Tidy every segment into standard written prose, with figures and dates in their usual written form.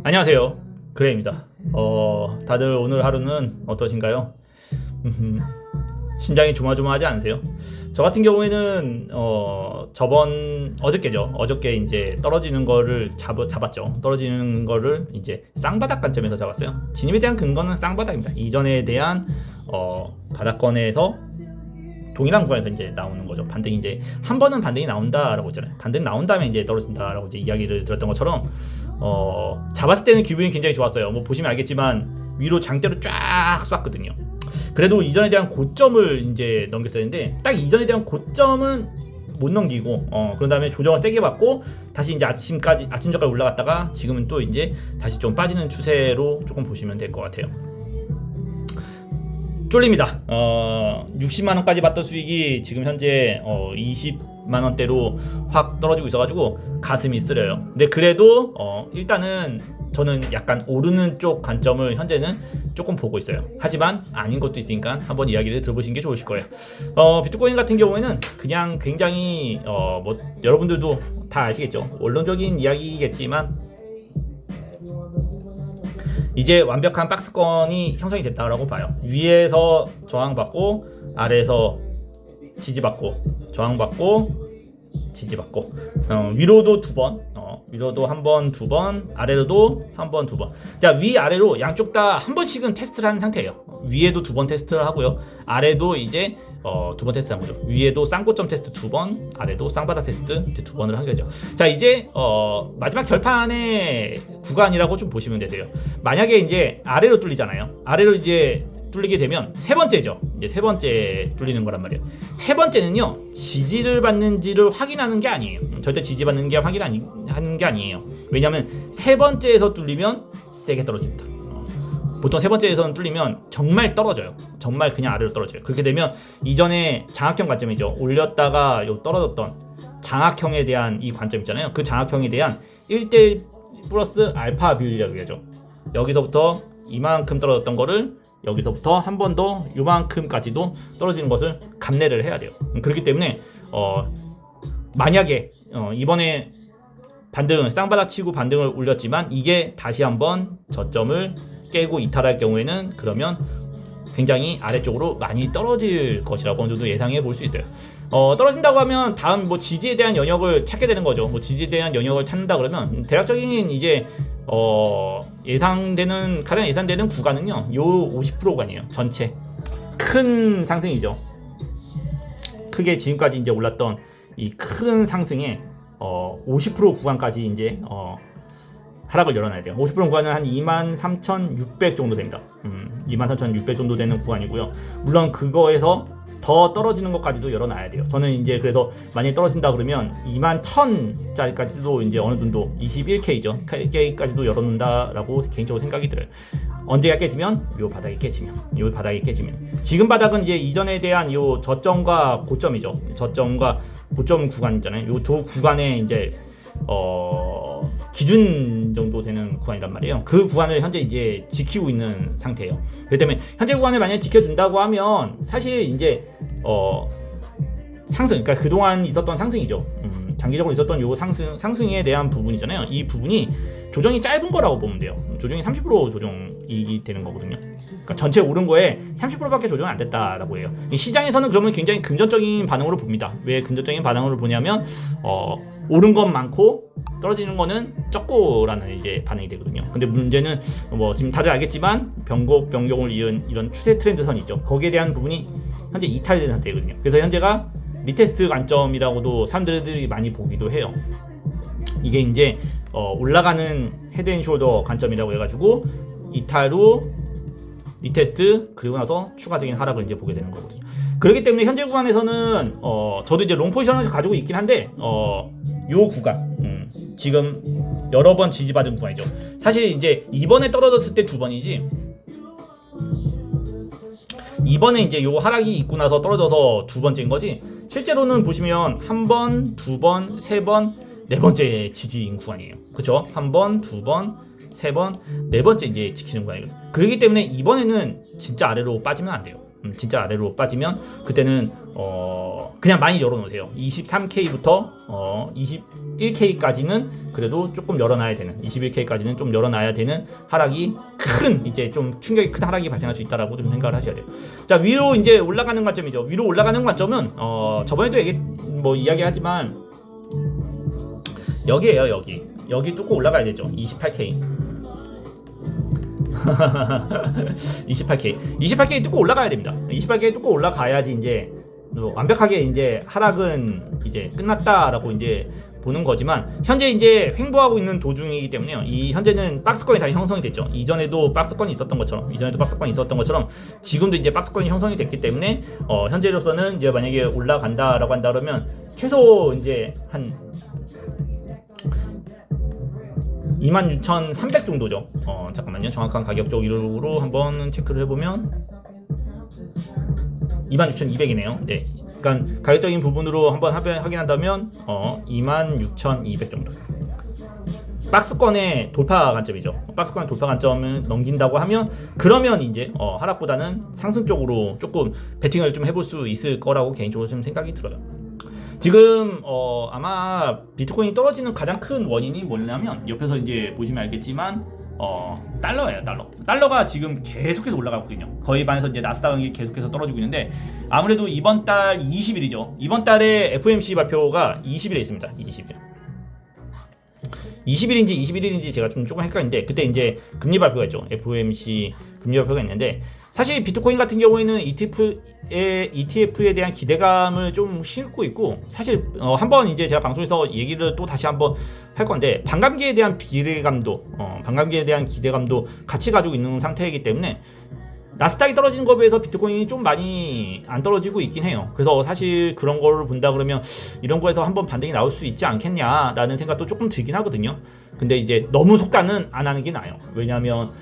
안녕하세요. 그레입니다. 다들 오늘 하루는 어떠신가요? 심장이 조마조마하지 않으세요? 저 같은 경우에는 어저께 이제 떨어지는 거를 잡았죠. 떨어지는 거를 이제 쌍바닥 관점에서 잡았어요. 진입에 대한 근거는 쌍바닥입니다. 이전에 대한 바닥권에서 동일한 구간에서 이제 나오는 거죠. 반등이 이제 한 번은 반등이 나온다라고 했잖아요. 반등 나온 다음에 이제 떨어진다라고 이제 이야기를 들었던 것처럼 잡았을 때는 기분이 굉장히 좋았어요. 뭐 보시면 알겠지만 위로 장대로 쫙 쐈거든요. 그래도 이전에 대한 고점을 이제 넘겼었는데 딱 이전에 대한 고점은 못 넘기고 그런 다음에 조정을 세게 받고 다시 이제 아침저까지 올라갔다가 지금은 또 이제 다시 좀 빠지는 추세로 조금 보시면 될 것 같아요. 쫄립니다. 60만 원까지 받던 수익이 지금 현재 20만 원대로 확 떨어지고 있어가지고 가슴이 쓰려요. 근데 그래도 일단은 저는 약간 오르는 쪽 관점을 현재는 조금 보고 있어요. 하지만 아닌 것도 있으니까 한번 이야기를 들어보시는 게 좋으실 거예요. 비트코인 같은 경우에는 그냥 굉장히 뭐 여러분들도 다 아시겠죠. 원론적인 이야기겠지만 이제 완벽한 박스권이 형성이 됐다고 봐요. 위에서 저항받고 아래에서 지지받고 저항받고 지지받고 위로도 두 번, 위로도 한 번, 두 번, 아래로도 한 번, 두 번. 자, 위아래로 양쪽 다 한 번씩은 테스트를 하는 상태예요. 위에도 두 번 테스트를 하고요. 아래도 이제 두 번 테스트 한 거죠. 위에도 쌍고점 테스트 두 번, 아래도 쌍바닥 테스트 이제 두 번을 한 거죠. 자, 이제 마지막 결판의 구간이라고 좀 보시면 되세요. 만약에 이제 아래로 뚫리잖아요. 아래로 이제 뚫리게 되면 세 번째죠. 이제 세 번째 뚫리는 거란 말이에요. 세 번째는요, 지지를 받는지를 확인하는 게 아니에요. 절대 지지받는 게 하는 게 아니에요. 왜냐하면 세 번째에서 뚫리면 세게 떨어집니다. 보통 세 번째에서는 뚫리면 정말 떨어져요. 정말 그냥 아래로 떨어져요. 그렇게 되면 이전에 장악형 관점이죠. 올렸다가 떨어졌던 장악형에 대한 이 관점 있잖아요. 그 장악형에 대한 1대1 플러스 알파 비율이라고 하죠. 여기서부터 이만큼 떨어졌던 거를 여기서부터 한 번 더 요만큼까지도 떨어지는 것을 감내를 해야 돼요. 그렇기 때문에 만약에 이번에 반등을 쌍바닥 치고 반등을 올렸지만 이게 다시 한번 저점을 깨고 이탈할 경우에는 그러면 굉장히 아래쪽으로 많이 떨어질 것이라고 어느 정도 예상해 볼 수 있어요. 떨어진다고 하면 다음 뭐 지지에 대한 영역을 찾게 되는 거죠. 뭐 지지에 대한 영역을 찾는다 그러면 대략적인 이제 가장 예상되는 구간은요, 요 50% 구간이에요. 전체 큰 상승이죠. 크게 지금까지 이제 올랐던 이 큰 상승의 50% 구간까지 이제 하락을 열어놔야 돼요. 50% 구간은 한 23,600 정도 됩니다. 23,600 정도 되는 구간이고요. 물론 그거에서 더 떨어지는 것까지도 열어놔야 돼요. 저는 이제 그래서 만약에 떨어진다 그러면 21,000짜리까지도 이제 어느 정도 21K죠. K까지도 열어놓는다라고 개인적으로 생각이 들어요. 언제가 깨지면 요 바닥이 깨지면 지금 바닥은 이제 이전에 대한 요 저점과 고점이죠. 저점과 고점 구간 있잖아요. 요 두 구간에 이제 기준 정도 되는 구간이란 말이에요. 그 구간을 현재 이제 지키고 있는 상태예요. 그렇기 때문에 현재 구간을 만약에 지켜준다고 하면 사실 이제 상승, 그러니까 그동안 있었던 상승이죠. 장기적으로 있었던 요 상승에 대한 부분이잖아요. 이 부분이 조정이 짧은 거라고 보면 돼요. 조정이 30% 조정이 되는 거거든요. 그러니까 전체 오른 거에 30%밖에 조정이 안 됐다라고 해요. 시장에서는 그러면 굉장히 금전적인 반응으로 봅니다. 왜 금전적인 반응으로 보냐면 오른 건 많고 떨어지는 거는 적고라는 이제 반응이 되거든요. 근데 문제는 뭐 지금 다들 알겠지만 변곡을 이은 이런 추세 트렌드선이 있죠. 거기에 대한 부분이 현재 이탈된 상태거든요. 그래서 현재가 리테스트 관점이라고도 사람들이 많이 보기도 해요. 이게 이제 올라가는 헤드앤숄더 관점이라고 해가지고 이탈 후 리테스트 그리고 나서 추가적인 하락을 이제 보게 되는 거거든요. 그렇기 때문에 현재 구간에서는 저도 이제 롱 포지션을 가지고 있긴 한데 요 구간 지금 여러 번 지지받은 구간이죠. 사실 이제 이번에 떨어졌을 때 두 번이지 이번에 이제 요 하락이 있고 나서 떨어져서 두 번째인 거지. 실제로는 보시면 한 번, 두 번, 세 번, 네 번째 지지인 구간이에요. 그렇죠? 한 번, 두 번, 세 번, 네 번째 이제 지키는 구간이거든요. 그렇기 때문에 이번에는 진짜 아래로 빠지면 안 돼요. 진짜 아래로 빠지면 그때는 그냥 많이 열어놓으세요. 23K부터 21K까지는 그래도 조금 열어놔야 되는, 21K까지는 좀 열어놔야 되는 하락이 큰, 이제 좀 충격이 큰 하락이 발생할 수 있다라고 좀 생각을 하셔야 돼요. 자, 위로 이제 올라가는 관점이죠. 위로 올라가는 관점은 저번에도 이야기하지만 여기에요. 여기 뚫고 올라가야 되죠. 28K 28K 뚫고 올라가야 됩니다. 28K 뚫고 올라가야지 이제 완벽하게 이제 하락은 이제 끝났다라고 이제 보는 거지만, 현재 이제 횡보하고 있는 도중이기 때문에요. 이 현재는 박스권이 다 형성이 됐죠. 이전에도 박스권이 있었던 것처럼 지금도 이제 박스권이 형성이 됐기 때문에 현재로서는 이제 만약에 올라간다라고 한다 그러면 최소 이제 한 26,300 정도죠. 잠깐만요. 정확한 가격 쪽으로 한번 체크를 해보면 26,200이네요. 네. 그러니까 가격적인 부분으로 한번 확인한다면 26,200 정도. 박스권의 돌파 관점이죠. 박스권 돌파 관점을 넘긴다고 하면, 그러면 이제 하락보다는 상승 쪽으로 조금 베팅을 좀 해볼 수 있을 거라고 개인적으로 좀 생각이 들어요. 지금 아마 비트코인이 떨어지는 가장 큰 원인이 뭐냐면, 옆에서 이제 보시면 알겠지만 달러예요. 달러가 지금 계속해서 올라가고 있거든요. 거의 반에서 이제 나스닥이 계속해서 떨어지고 있는데, 아무래도 이번 달 20일이죠. 이번 달에 FOMC 발표가 20일에 있습니다. 20일인지 21일인지 제가 조금 헷갈리는데, 그때 이제 금리 발표가 있죠. FOMC 금리 발표가 있는데, 사실 비트코인 같은 경우에는 ETF에 대한 기대감을 좀 심고 있고, 사실 한번 이제 제가 방송에서 얘기를 또 다시 한번 할 건데, 반감기에 대한 기대감도 같이 가지고 있는 상태이기 때문에 나스닥이 떨어지는 것에 비해서 비트코인이 좀 많이 안 떨어지고 있긴 해요. 그래서 사실 그런 거를 본다 그러면 이런 거에서 한번 반등이 나올 수 있지 않겠냐라는 생각도 조금 들긴 하거든요. 근데 이제 너무 속단은 안 하는 게 나아요. 왜냐하면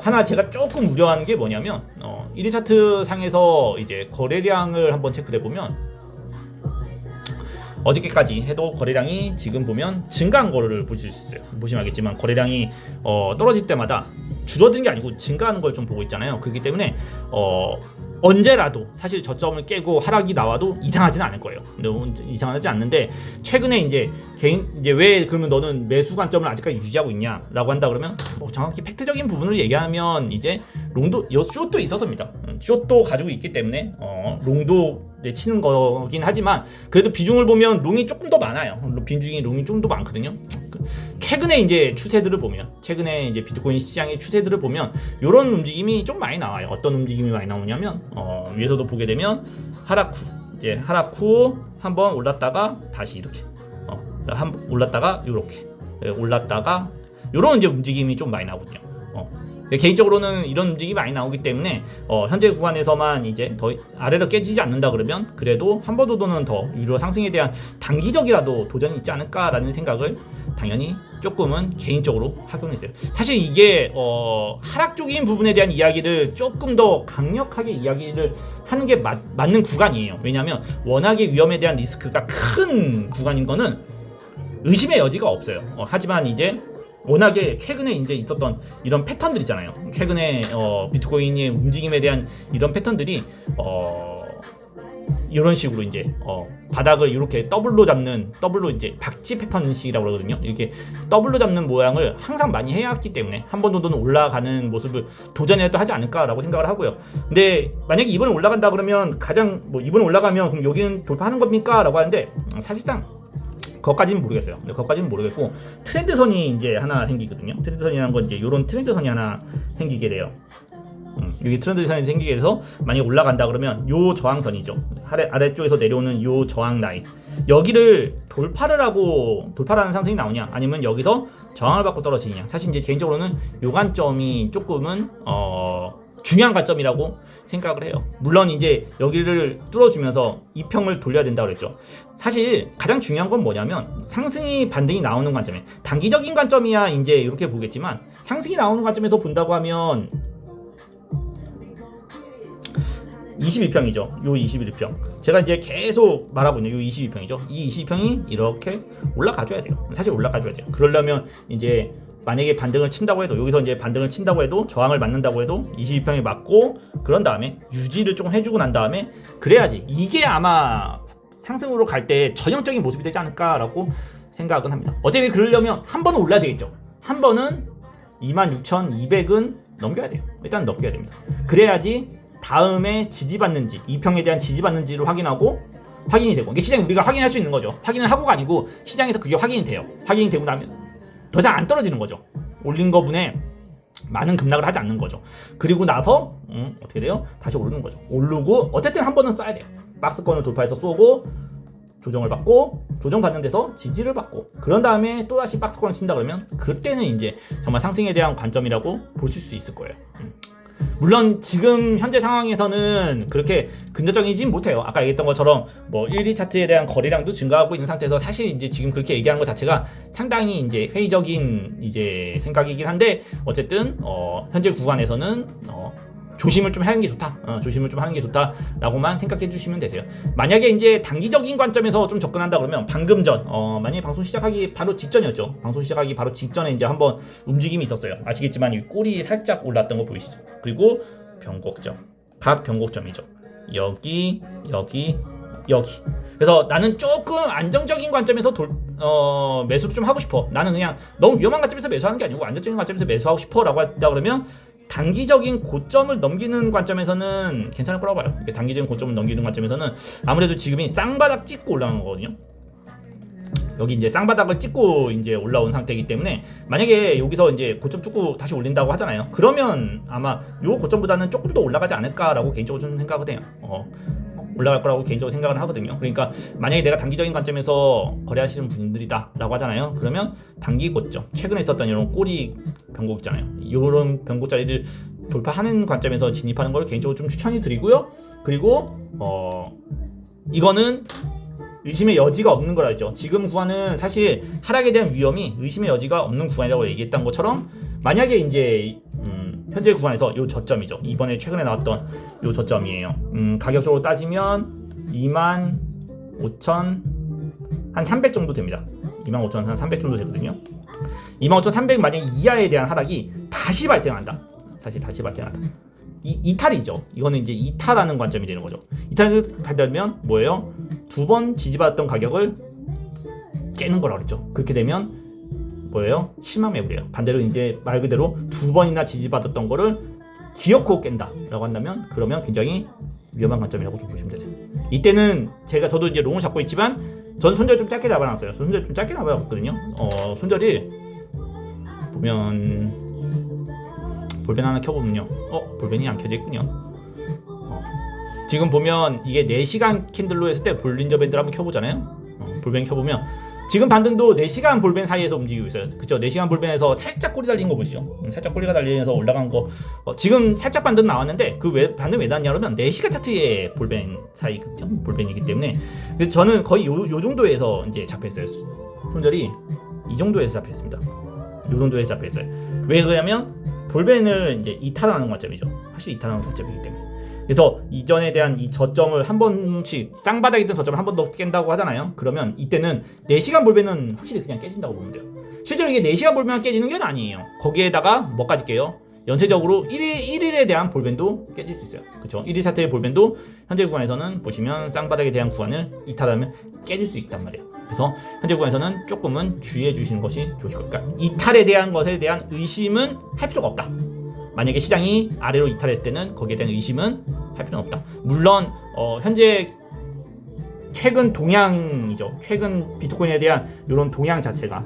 하나 제가 조금 우려하는 게 뭐냐면 1위 차트 상에서 이제 거래량을 한번 체크해 보면, 어저께까지 해도 거래량이 지금 보면 증가한 거를 보실 수 있어요. 보시면 알겠지만 거래량이 떨어질 때마다 줄어드는 게 아니고 증가하는 걸 좀 보고 있잖아요. 그렇기 때문에 언제라도 사실 저점을 깨고 하락이 나와도 이상하지는 않을 거예요. 이상하지 않는데, 최근에 이제 왜 그러면 너는 매수 관점을 아직까지 유지하고 있냐라고 한다 그러면, 정확히 팩트적인 부분을 얘기하면 이제 숏도 있어서입니다. 숏도 가지고 있기 때문에 롱도 치는 거긴 하지만, 그래도 비중을 보면 롱이 조금 더 많아요. 롱이 좀 더 많거든요. 최근에 이제 최근에 이제 비트코인 시장의 추세들을 보면 이런 움직임이 좀 많이 나와요. 어떤 움직임이 많이 나오냐면, 위에서도 보게 되면 하락 후 한번 올랐다가 다시 이렇게 올랐다가 이렇게 올랐다가 이런 이제 움직임이 좀 많이 나거든요. 개인적으로는 이런 움직임이 많이 나오기 때문에 현재 구간에서만 이제 더 아래로 깨지지 않는다 그러면, 그래도 한 번 정도는 더 유로 상승에 대한 단기적이라도 도전이 있지 않을까라는 생각을 당연히 조금은 개인적으로 하고는 있어요. 사실 이게 하락적인 부분에 대한 이야기를 조금 더 강력하게 이야기를 하는 게 맞는 구간이에요. 왜냐하면 워낙에 위험에 대한 리스크가 큰 구간인 거는 의심의 여지가 없어요. 하지만 이제 워낙에 최근에 이제 있었던 이런 패턴들 있잖아요. 최근에 비트코인의 움직임에 대한 이런 패턴들이 이런 식으로 이제 바닥을 이렇게 더블로 이제 박쥐 패턴식이라고 그러거든요. 이렇게 더블로 잡는 모양을 항상 많이 해왔기 때문에 한 번 정도는 올라가는 모습을 도전해도 하지 않을까라고 생각을 하고요. 근데 만약에 이번에 올라간다 그러면 이번에 올라가면 그럼 여기는 돌파하는 겁니까?라고 하는데, 사실상 그것까지는 모르겠어요. 그것까지는 모르겠고, 트렌드선이 이제 하나 생기거든요. 트렌드선이라는 건 이제 이런 트렌드선이 하나 생기게 돼요. 여기 트렌드선이 생기게 돼서 만약에 올라간다 그러면 요 저항선이죠. 아래쪽에서 내려오는 요 저항 라인, 여기를 돌파라는 상승이 나오냐, 아니면 여기서 저항을 받고 떨어지느냐. 사실 이제 개인적으로는 요 관점이 조금은 중요한 관점이라고 생각을 해요. 물론 이제 여기를 뚫어주면서 이평을 돌려야 된다고 그랬죠. 사실 가장 중요한 건 뭐냐면, 상승이 반등이 나오는 관점에, 단기적인 관점이야 이제 이렇게 보겠지만, 상승이 나오는 관점에서 본다고 하면 21평이죠. 요 21평. 제가 이제 계속 말하고 있는 요 22평이죠. 이 22평이 이렇게 올라가줘야 돼요. 사실 올라가줘야 돼요. 그러려면 이제 만약에 반등을 친다고 해도 여기서 이제 반등을 친다고 해도 저항을 맞는다고 해도 22평에 맞고 그런 다음에 유지를 조금 해주고 난 다음에 그래야지 이게 아마 상승으로 갈 때 전형적인 모습이 되지 않을까라고 생각은 합니다. 어차피 그러려면 한 번은 올라야 되겠죠. 한 번은 26,200은 넘겨야 돼요. 일단 넘겨야 됩니다. 그래야지 다음에 지지받는지 2평에 대한 지지받는지를 확인이 되고 이게 시장이 우리가 확인할 수 있는 거죠. 확인을 하고가 아니고 시장에서 그게 확인이 돼요. 확인이 되고 나면 더 이상 안 떨어지는 거죠. 올린 거분에 많은 급락을 하지 않는 거죠. 그리고 나서 어떻게 돼요? 다시 오르는 거죠. 오르고 어쨌든 한 번은 써야 돼요. 박스권을 돌파해서 쏘고 조정을 받고 조정받는 데서 지지를 받고 그런 다음에 또다시 박스권을 친다 그러면 그때는 이제 정말 상승에 대한 관점이라고 보실 수 있을 거예요. 물론 지금 현재 상황에서는 그렇게 근접적이진 못해요. 아까 얘기했던 것처럼 뭐 1위 차트에 대한 거래량도 증가하고 있는 상태에서 사실 이제 지금 그렇게 얘기하는 것 자체가 상당히 이제 회의적인 이제 생각이긴 한데 어쨌든 현재 구간에서는 조심을 좀 하는 게 좋다. 조심을 좀 하는 게 좋다라고만 생각해 주시면 되세요. 만약에 이제 단기적인 관점에서 좀 접근한다 그러면 방금 전 만약에 방송 시작하기 바로 직전이었죠. 방송 시작하기 바로 직전에 이제 한번 움직임이 있었어요. 아시겠지만 이 꼬리 살짝 올랐던 거 보이시죠? 그리고 변곡점. 각 변곡점이죠. 여기. 그래서 나는 조금 안정적인 관점에서 매수를 좀 하고 싶어. 나는 그냥 너무 위험한 관점에서 매수하는 게 아니고 안정적인 관점에서 매수하고 싶어라고 한다 그러면 단기적인 고점을 넘기는 관점에서는 괜찮을 거라고 봐요. 단기적인 고점을 넘기는 관점에서는 아무래도 지금이 쌍바닥 찍고 올라오는 거거든요. 여기 이제 쌍바닥을 찍고 이제 올라온 상태이기 때문에 만약에 여기서 이제 고점 뚫고 다시 올린다고 하잖아요. 그러면 아마 요 고점보다는 조금 더 올라가지 않을까라고 개인적으로 좀 생각을 해요. 올라갈 거라고 개인적으로 생각은 하거든요. 그러니까 만약에 내가 단기적인 관점에서 거래하시는 분들이다 라고 하잖아요. 그러면 단기 고점, 최근에 있었던 이런 꼬리 변곡 있잖아요. 이런 변곡 자리를 돌파하는 관점에서 진입하는 걸 개인적으로 좀 추천이 드리고요. 그리고 이거는 의심의 여지가 없는 거라 했죠. 지금 구간은 사실 하락에 대한 위험이 의심의 여지가 없는 구간이라고 얘기했던 것처럼 만약에 이제 현재 구간에서 요 저점이죠. 이번에 최근에 나왔던 요 저점이에요. 가격적으로 따지면 25,000 한 300 정도 됩니다. 25,000 한 300 정도 되거든요. 25,300 만약 이하에 대한 하락이 다시 발생한다. 다시 발생한다. 이탈이죠. 이거는 이제 이탈하는 관점이 되는 거죠. 이탈을 받으면 뭐예요? 두 번 지지받았던 가격을 깨는 거라고 그랬죠. 그렇게 되면 뭐예요? 심한 매물이에요. 반대로 이제 말 그대로 두 번이나 지지받았던 거를 기어코 깬다라고 한다면 그러면 굉장히 위험한 관점이라고 좀 보시면 되죠. 이때는 저도 이제 롱을 잡고 있지만 전 손절 좀 짧게 잡아놨어요. 손절 좀 짧게 잡아놨거든요. 손절이 보면 볼펜 하나 켜보면요. 볼펜이 안 켜져 있군요. 지금 보면 이게 4시간 캔들로 했을 때 볼린저 밴드를 한번 켜보잖아요. 볼펜 켜보면 지금 반등도 4시간 볼펜 사이에서 움직이고 있어요. 그쵸? 4시간 볼펜에서 살짝 꼬리 달린 거 보시죠? 살짝 꼬리가 달리면서 올라간 거. 지금 살짝 반등 나왔는데 반등 왜 나왔냐 그러면 4시간 차트의 볼펜 사이, 그쵸? 볼펜이기 때문에. 그래서 저는 거의 요 정도에서 이제 잡혀있어요. 손절이 이 정도에서 잡혀있습니다. 요 정도에서 잡혀있어요. 왜 그러냐면 볼펜을 이제 이탈하는 관점이죠. 확실히 이탈하는 관점이기 때문에. 그래서 이전에 대한 이 저점을 한 번씩 쌍바닥에 있던 저점을 한 번 더 깬다고 하잖아요. 그러면 이때는 4시간 볼펜은 확실히 그냥 깨진다고 보면 돼요. 실제로 이게 4시간 볼펜만 깨지는 게 아니에요. 거기에다가 뭐까지 깨요? 연쇄적으로 1일에 대한 볼펜도 깨질 수 있어요. 그렇죠? 1일 사태의 볼펜도 현재 구간에서는 보시면 쌍바닥에 대한 구간을 이탈하면 깨질 수 있단 말이에요. 그래서 현재 구간에서는 조금은 주의해 주시는 것이 좋으실 겁니다. 이탈에 대한 것에 대한 의심은 할 필요가 없다. 만약에 시장이 아래로 이탈했을 때는 거기에 대한 의심은 할 필요는 없다. 물론 현재 최근 동향이죠. 최근 비트코인에 대한 이런 동향 자체가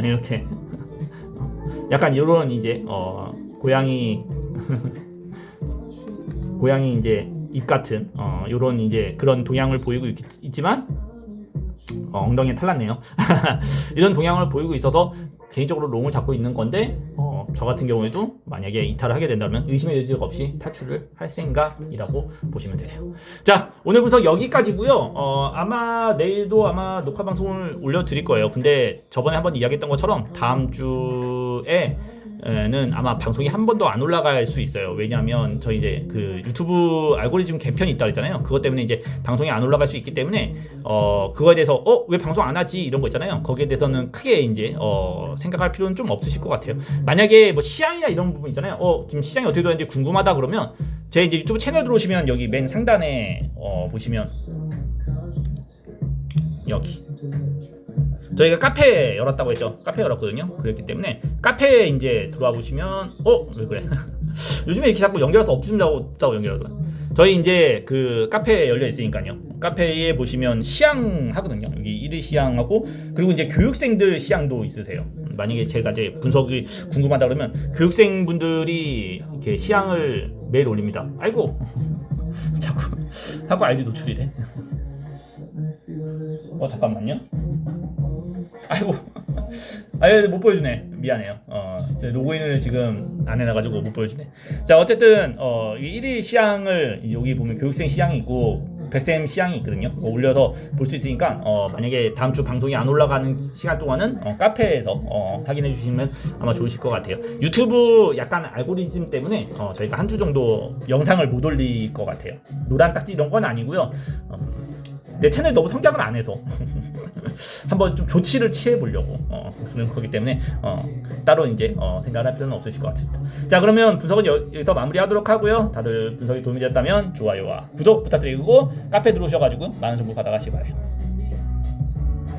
이렇게 약간 이런 이제 고양이 이제 입 같은 이런 이제 그런 동향을 보이고 있지만 엉덩이에 탈났네요. 이런 동향을 보이고 있어서 개인적으로 롱을 잡고 있는 건데 저 같은 경우에도 만약에 이탈을 하게 된다면 의심의 여지가 없이 탈출을 할 생각이라고 보시면 되세요. 자, 오늘 분석 여기까지고요. 아마 내일도 아마 녹화 방송을 올려드릴 거예요. 근데 저번에 한번 이야기했던 것처럼 다음 주에 는 아마 방송이 한 번도 안 올라갈 수 있어요. 왜냐하면 저희 이제 그 유튜브 알고리즘 개편이 있다 그랬잖아요. 그것 때문에 이제 방송이 안 올라갈 수 있기 때문에 그거에 대해서 왜 방송 안 하지 이런 거 있잖아요. 거기에 대해서는 크게 이제 생각할 필요는 좀 없으실 것 같아요. 만약에 뭐 시장이나 이런 부분 있잖아요. 지금 시장이 어떻게 되는지 궁금하다 그러면 제 이제 유튜브 채널 들어오시면 여기 맨 상단에 보시면 여기 저희가 카페 열었다고 했죠. 카페 열었거든요. 그랬기 때문에 카페에 이제 들어와 보시면 왜 그래? 요즘에 이렇게 자꾸 연결해서 없어진다고 연결하더라. 저희 이제 그 카페 열려 있으니까요. 카페에 보시면 시향 하거든요. 여기 1위 시향하고 그리고 이제 교육생들 시향도 있으세요. 만약에 제가 이제 분석이 궁금하다 그러면 교육생 분들이 이렇게 시향을 매일 올립니다. 아이고 자꾸 아이디 노출이 돼. 잠깐만요. 아이고 못 보여주네. 미안해요. 로그인을 지금 안 해놔가지고 못 보여주네. 자, 어쨌든 1위 시향을 여기 보면 교육생 시향이 있고 백쌤 시향이 있거든요. 올려서 볼 수 있으니까 만약에 다음 주 방송이 안 올라가는 시간 동안은 카페에서 확인해 주시면 아마 좋으실 것 같아요. 유튜브 약간 알고리즘 때문에 저희가 한 주 정도 영상을 못 올릴 것 같아요. 노란 딱지 이런 건 아니고요. 내 채널 너무 성장을 안 해서 한번 좀 조치를 취해 보려고 그런 거기 때문에 따로 이제 생각할 필요는 없으실 것 같습니다. 자, 그러면 분석은 여기서 마무리하도록 하고요. 다들 분석이 도움이 되었다면 좋아요와 구독 부탁드리고 카페 들어오셔가지고 많은 정보 받아가시기 바라요.